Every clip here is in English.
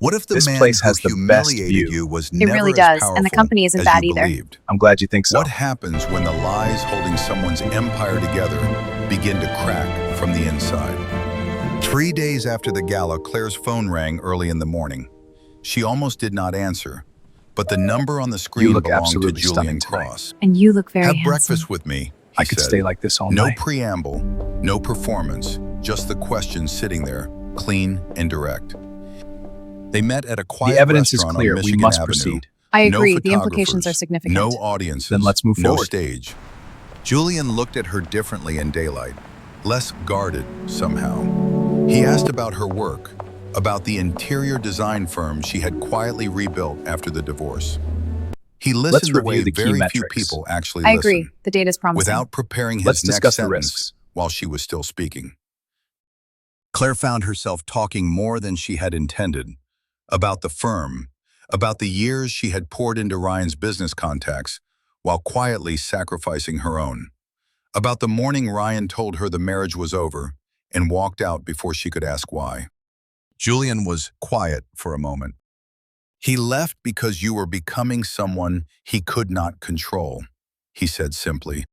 What if the This man place who has the best humiliated view. you was It really never as does, and the powerful company isn't as bad you either. believed? I'm glad you think so. What happens when the lies holding someone's empire together begin to crack from the inside? 3 days after the gala, Claire's phone rang early in the morning. She almost did not answer, but the number on the You screen look belonged to absolutely stunning Julian tonight. Cross. And you look very Have handsome. breakfast with me, he I could said. stay like this all No night. preamble, no performance, just the question sitting there, clean and direct. They met at a quiet The evidence is restaurant clear. on We Michigan must Avenue. proceed. I No agree. The implications are photographers, significant. no audiences, Then let's move no forward. stage. Julian looked at her differently in daylight, less guarded somehow. He asked about her work, about the interior design firm she had quietly rebuilt after the divorce. He listened the way review the key very few metrics. people actually I listen, agree. The data's promising. without preparing Let's his next discuss the sentence risks. while she was still speaking. Claire found herself talking more than she had intended, about the firm, about the years she had poured into Ryan's business contacts, while quietly sacrificing her own, about the morning Ryan told her the marriage was over and walked out before she could ask why. Julian was quiet for a moment. He left because you were becoming someone he could not control, he said simply.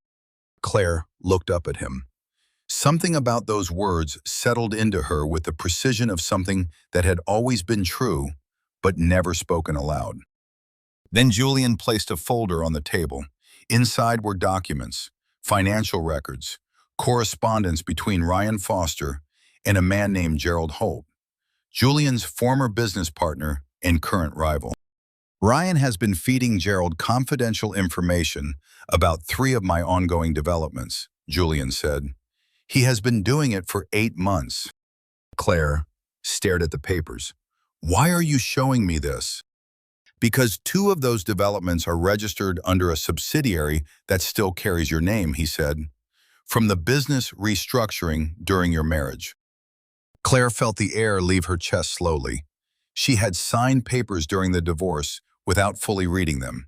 Claire looked up at him. Something about those words settled into her with the precision of something that had always been true, but never spoken aloud. Then Julian placed a folder on the table. Inside were documents, financial records, correspondence between Ryan Foster and a man named Gerald Holt, Julian's former business partner and current rival. Ryan has been feeding Gerald confidential information about 3 of my ongoing developments, Julian said. He has been doing it for 8 months. Claire stared at the papers. Why are you showing me this? Because 2 of those developments are registered under a subsidiary that still carries your name, he said, from the business restructuring during your marriage. Claire felt the air leave her chest slowly. She had signed papers during the divorce without fully reading them.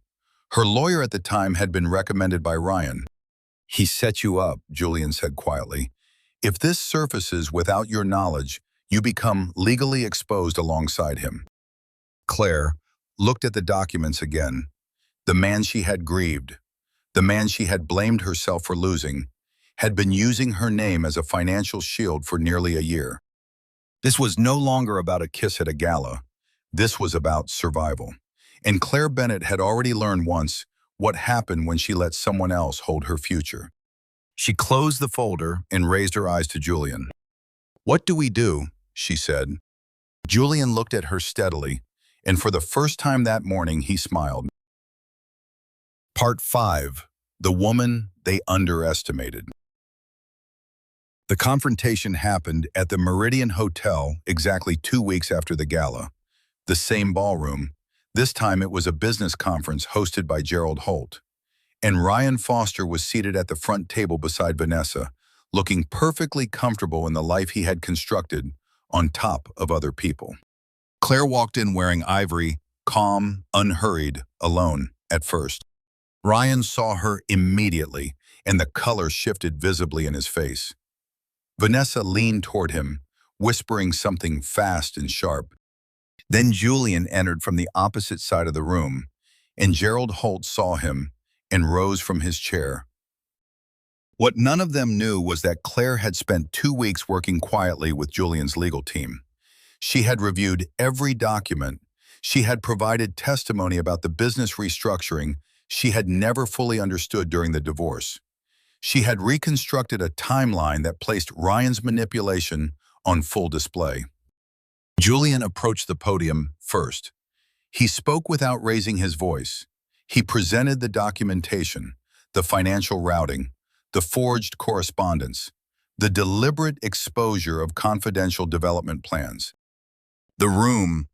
Her lawyer at the time had been recommended by Ryan. He set you up, Julian said quietly. If this surfaces without your knowledge, you become legally exposed alongside him. Claire looked at the documents again. The man she had grieved, the man she had blamed herself for losing, had been using her name as a financial shield for nearly a year. This was no longer about a kiss at a gala. This was about survival. And Claire Bennett had already learned once what happened when she let someone else hold her future. She closed the folder and raised her eyes to Julian. What do we do? She said. Julian looked at her steadily, and for the first time that morning he smiled. Part 5. The Woman They Underestimated. The confrontation happened at the Meridian Hotel exactly 2 weeks after the gala. The same ballroom. This time it was a business conference hosted by Gerald Holt. And Ryan Foster was seated at the front table beside Vanessa, looking perfectly comfortable in the life he had constructed on top of other people. Claire walked in wearing ivory, calm, unhurried, alone at first. Ryan saw her immediately, and the color shifted visibly in his face. Vanessa leaned toward him, whispering something fast and sharp. Then Julian entered from the opposite side of the room, and Gerald Holt saw him and rose from his chair. What none of them knew was that Claire had spent 2 weeks working quietly with Julian's legal team. She had reviewed every document. She had provided testimony about the business restructuring she had never fully understood during the divorce. She had reconstructed a timeline that placed Ryan's manipulation on full display. Julian approached the podium first. He spoke without raising his voice. He presented the documentation, the financial routing, the forged correspondence, the deliberate exposure of confidential development plans. The room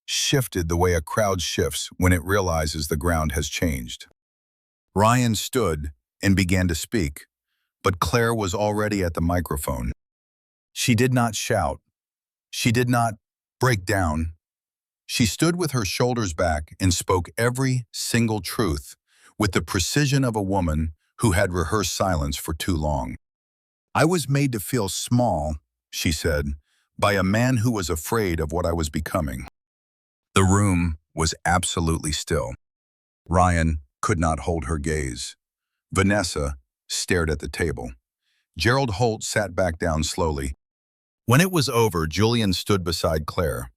shifted the way a crowd shifts when it realizes the ground has changed. Ryan stood and began to speak, but Claire was already at the microphone. She did not shout. She did not break down. She stood with her shoulders back and spoke every single truth with the precision of a woman who had rehearsed silence for too long. I was made to feel small, she said, by a man who was afraid of what I was becoming. The room was absolutely still. Ryan could not hold her gaze. Vanessa stared at the table. Gerald Holt sat back down slowly. When it was over, Julian stood beside Claire.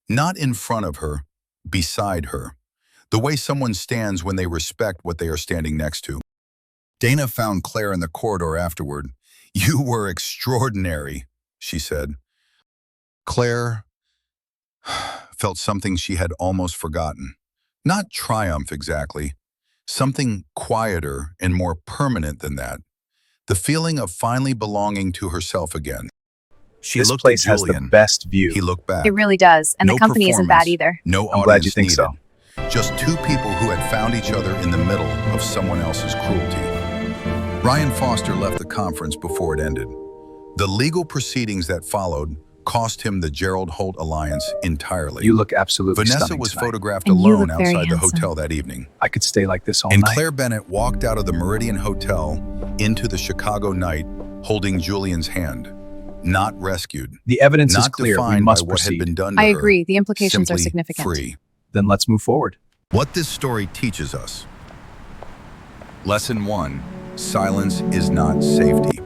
Not in front of her, beside her. The way someone stands when they respect what they are standing next to. Dana found Claire in the corridor afterward. "You were extraordinary," she said. Claire felt something she had almost forgotten. Not triumph exactly, something quieter and more permanent than that. The feeling of finally belonging to herself again. She This looked at place has the Julian. best view. He looked back. It really does, and No the company isn't bad performance, either. no I'm glad you audience think needed. so. Just two people who had found each other in the middle of someone else's cruelty. Ryan Foster left the conference before it ended. The legal proceedings that followed cost him the Gerald Holt alliance entirely. You look absolutely Vanessa stunning was tonight. photographed And you alone look very outside the handsome. hotel that evening. I could stay like this all And night. Claire Bennett walked out of the Meridian Hotel into the Chicago night holding Julian's hand. Not rescued. The evidence is Not clear. We defined by must what had proceed. been done to I her. agree, the implications are Simply significant. free. Then let's move forward. What this story teaches us. Lesson 1. Silence is not safety.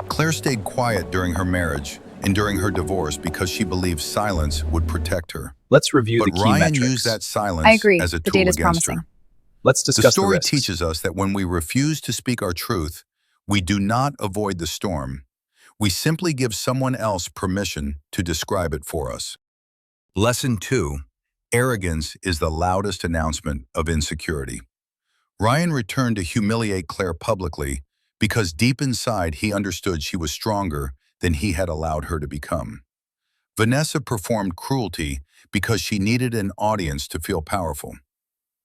Claire stayed quiet during her marriage and during her divorce because she believed silence would protect her. Let's review the But key Ryan metrics. used that silence I agree, as a the tool data's against promising. her. Let's The discuss the story risks. teaches us that when we refuse to speak our truth, we do not avoid the storm. We simply give someone else permission to describe it for us. Lesson 2. Arrogance is the loudest announcement of insecurity. Ryan returned to humiliate Claire publicly because deep inside he understood she was stronger than he had allowed her to become. Vanessa performed cruelty because she needed an audience to feel powerful.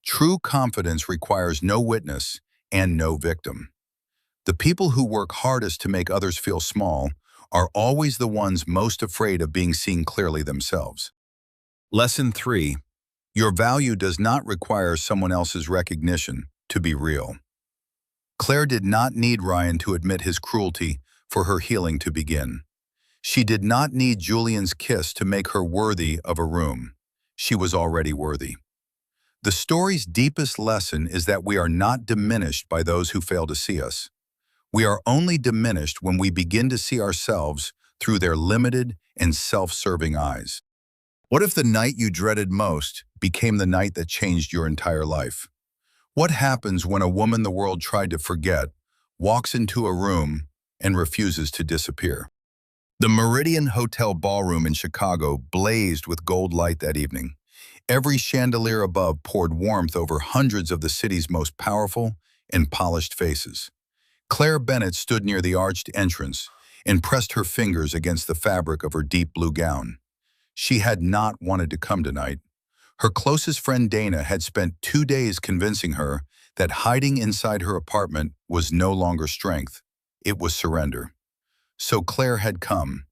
True confidence requires no witness and no victim. The people who work hardest to make others feel small are always the ones most afraid of being seen clearly themselves. Lesson 3. Your value does not require someone else's recognition to be real. Claire did not need Ryan to admit his cruelty for her healing to begin. She did not need Julian's kiss to make her worthy of a room. She was already worthy. The story's deepest lesson is that we are not diminished by those who fail to see us. We are only diminished when we begin to see ourselves through their limited and self-serving eyes. What if the night you dreaded most became the night that changed your entire life? What happens when a woman the world tried to forget walks into a room and refuses to disappear? The Meridian Hotel ballroom in Chicago blazed with gold light that evening. Every chandelier above poured warmth over hundreds of the city's most powerful and polished faces. Claire Bennett stood near the arched entrance and pressed her fingers against the fabric of her deep blue gown. She had not wanted to come tonight. Her closest friend Dana had spent 2 days convincing her that hiding inside her apartment was no longer strength, it was surrender. So Claire had come,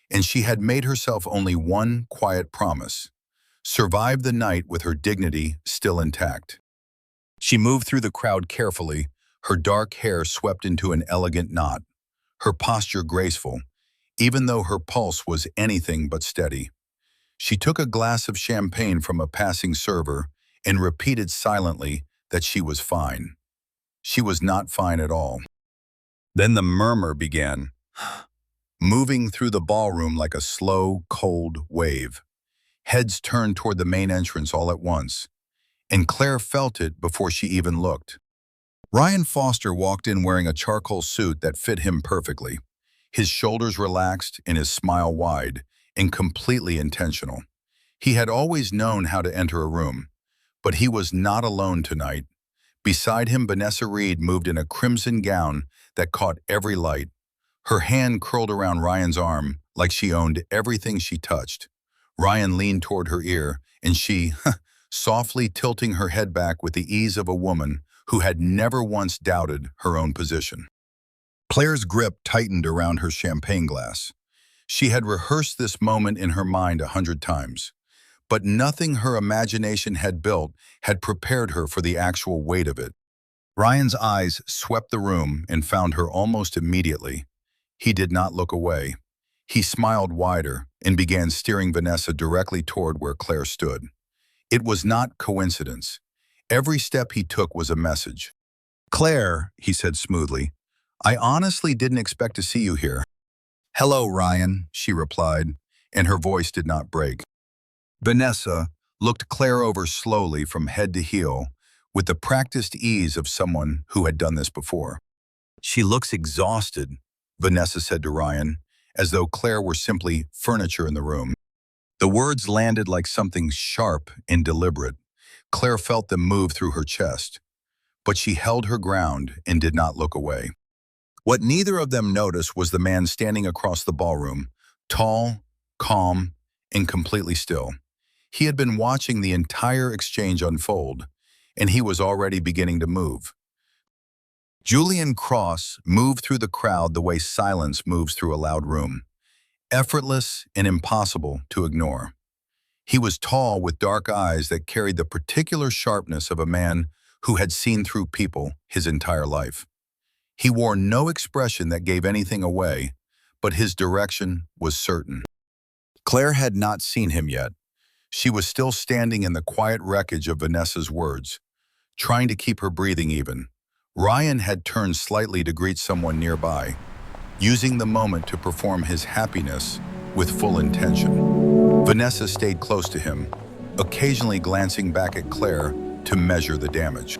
and she had made herself only one quiet promise: survive the night with her dignity still intact. She moved through the crowd carefully, her dark hair swept into an elegant knot, her posture graceful, even though her pulse was anything but steady. She took a glass of champagne from a passing server and repeated silently that she was fine. She was not fine at all. Then the murmur began, moving through the ballroom like a slow, cold wave. Heads turned toward the main entrance all at once, and Claire felt it before she even looked. Ryan Foster walked in wearing a charcoal suit that fit him perfectly, his shoulders relaxed and his smile wide and completely intentional. He had always known how to enter a room, but he was not alone tonight. Beside him, Vanessa Reed moved in a crimson gown that caught every light. Her hand curled around Ryan's arm like she owned everything she touched. Ryan leaned toward her ear, and she, softly tilting her head back with the ease of a woman who had never once doubted her own position. Claire's grip tightened around her champagne glass. She had rehearsed this moment in her mind 100 times, but nothing her imagination had built had prepared her for the actual weight of it. Ryan's eyes swept the room and found her almost immediately. He did not look away. He smiled wider and began steering Vanessa directly toward where Claire stood. It was not coincidence. Every step he took was a message. "Claire," he said smoothly, "I honestly didn't expect to see you here." "Hello, Ryan," she replied, and her voice did not break. Vanessa looked Claire over slowly from head to heel with the practiced ease of someone who had done this before. "She looks exhausted," Vanessa said to Ryan, as though Claire were simply furniture in the room. The words landed like something sharp and deliberate. Claire felt them move through her chest, but she held her ground and did not look away. What neither of them noticed was the man standing across the ballroom, tall, calm, and completely still. He had been watching the entire exchange unfold, and he was already beginning to move. Julian Cross moved through the crowd the way silence moves through a loud room, effortless and impossible to ignore. He was tall with dark eyes that carried the particular sharpness of a man who had seen through people his entire life. He wore no expression that gave anything away, but his direction was certain. Claire had not seen him yet. She was still standing in the quiet wreckage of Vanessa's words, trying to keep her breathing even. Ryan had turned slightly to greet someone nearby, using the moment to perform his happiness with full intention. Vanessa stayed close to him, occasionally glancing back at Claire to measure the damage.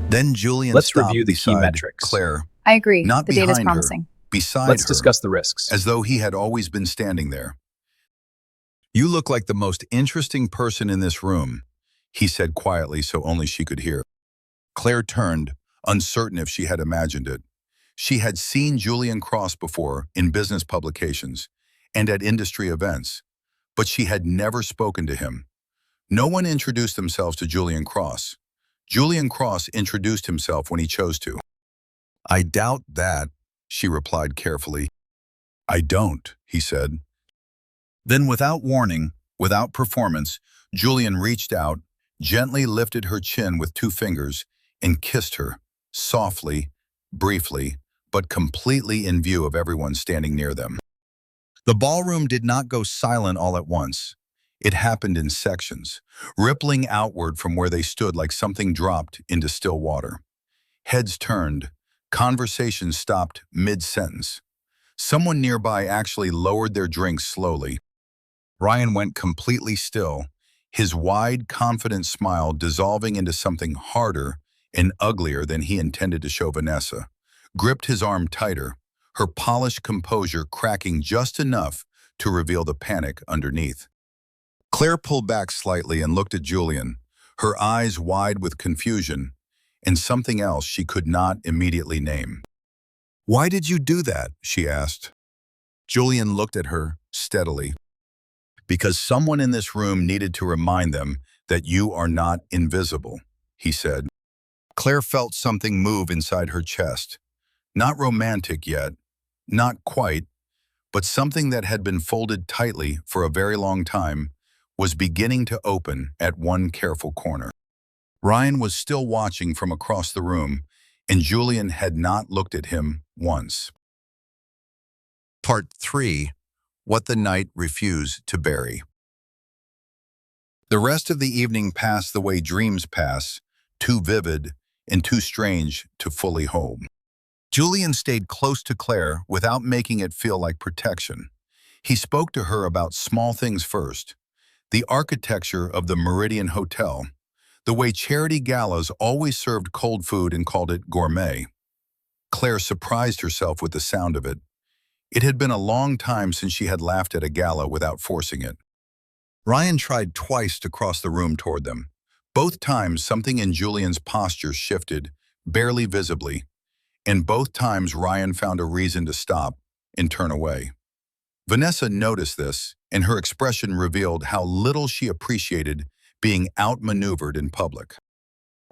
Then Julian Let's stopped review the key beside metrics. Claire, I agree. not The data's behind her, promising. beside Let's her, discuss the risks. as though he had always been standing there. "You look like the most interesting person in this room," he said quietly so only she could hear. Claire turned, uncertain if she had imagined it. She had seen Julian Cross before in business publications and at industry events, but she had never spoken to him. No one introduced themselves to Julian Cross. Julian Cross introduced himself when he chose to. "I doubt that," she replied carefully. "I don't," he said. Then without warning, without performance, Julian reached out, gently lifted her chin with 2 fingers, and kissed her, softly, briefly, but completely in view of everyone standing near them. The ballroom did not go silent all at once. It happened in sections, rippling outward from where they stood like something dropped into still water. Heads turned, conversations stopped mid-sentence. Someone nearby actually lowered their drinks slowly. Ryan went completely still, his wide, confident smile dissolving into something harder and uglier than he intended to show Vanessa, gripped his arm tighter, her polished composure cracking just enough to reveal the panic underneath. Claire pulled back slightly and looked at Julian, her eyes wide with confusion and something else she could not immediately name. "Why did you do that?" she asked. Julian looked at her steadily. "Because someone in this room needed to remind them that you are not invisible," he said. Claire felt something move inside her chest. Not romantic yet, not quite, but something that had been folded tightly for a very long time was beginning to open at one careful corner. Ryan was still watching from across the room, and Julian had not looked at him once. Part 3. What the Night Refused to Bury. The rest of the evening passed the way dreams pass, too vivid and too strange to fully hold. Julian stayed close to Claire without making it feel like protection. He spoke to her about small things first, the architecture of the Meridian Hotel, the way charity galas always served cold food and called it gourmet. Claire surprised herself with the sound of it. It had been a long time since she had laughed at a gala without forcing it. Ryan tried twice to cross the room toward them. Both times something in Julian's posture shifted, barely visibly, and both times Ryan found a reason to stop and turn away. Vanessa noticed this, and her expression revealed how little she appreciated being outmaneuvered in public.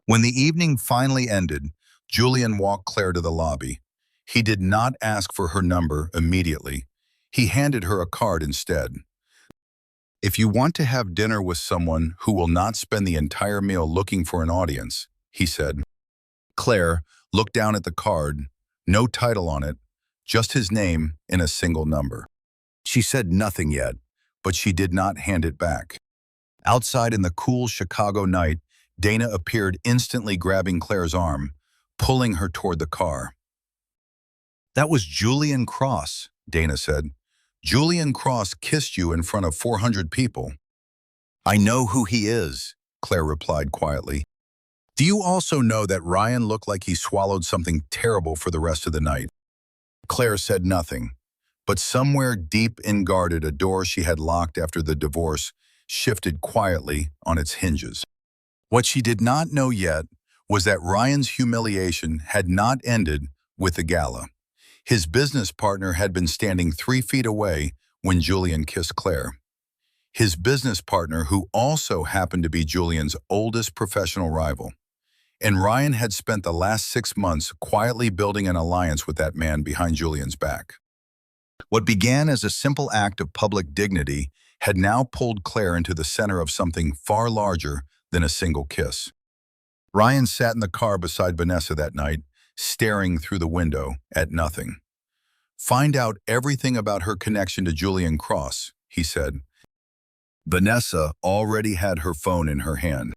When the evening finally ended, Julian walked Claire to the lobby. He did not ask for her number immediately. He handed her a card instead. "If you want to have dinner with someone who will not spend the entire meal looking for an audience," he said. Claire looked down at the card, no title on it, just his name and a single number. She said nothing yet, but she did not hand it back. Outside in the cool Chicago night, Dana appeared, instantly grabbing Claire's arm, pulling her toward the car. "That was Julian Cross," Dana said. "Julian Cross kissed you in front of 400 people." "I know who he is," Claire replied quietly. "Do you also know that Ryan looked like he swallowed something terrible for the rest of the night?" Claire said nothing, but somewhere deep in guarded, a door she had locked after the divorce shifted quietly on its hinges. What she did not know yet was that Ryan's humiliation had not ended with the gala. His business partner had been standing 3 feet away when Julian kissed Claire. His business partner, who also happened to be Julian's oldest professional rival. And Ryan had spent the last 6 months quietly building an alliance with that man behind Julian's back. What began as a simple act of public dignity had now pulled Claire into the center of something far larger than a single kiss. Ryan sat in the car beside Vanessa that night, staring through the window at nothing. "Find out everything about her connection to Julian Cross," he said. Vanessa already had her phone in her hand.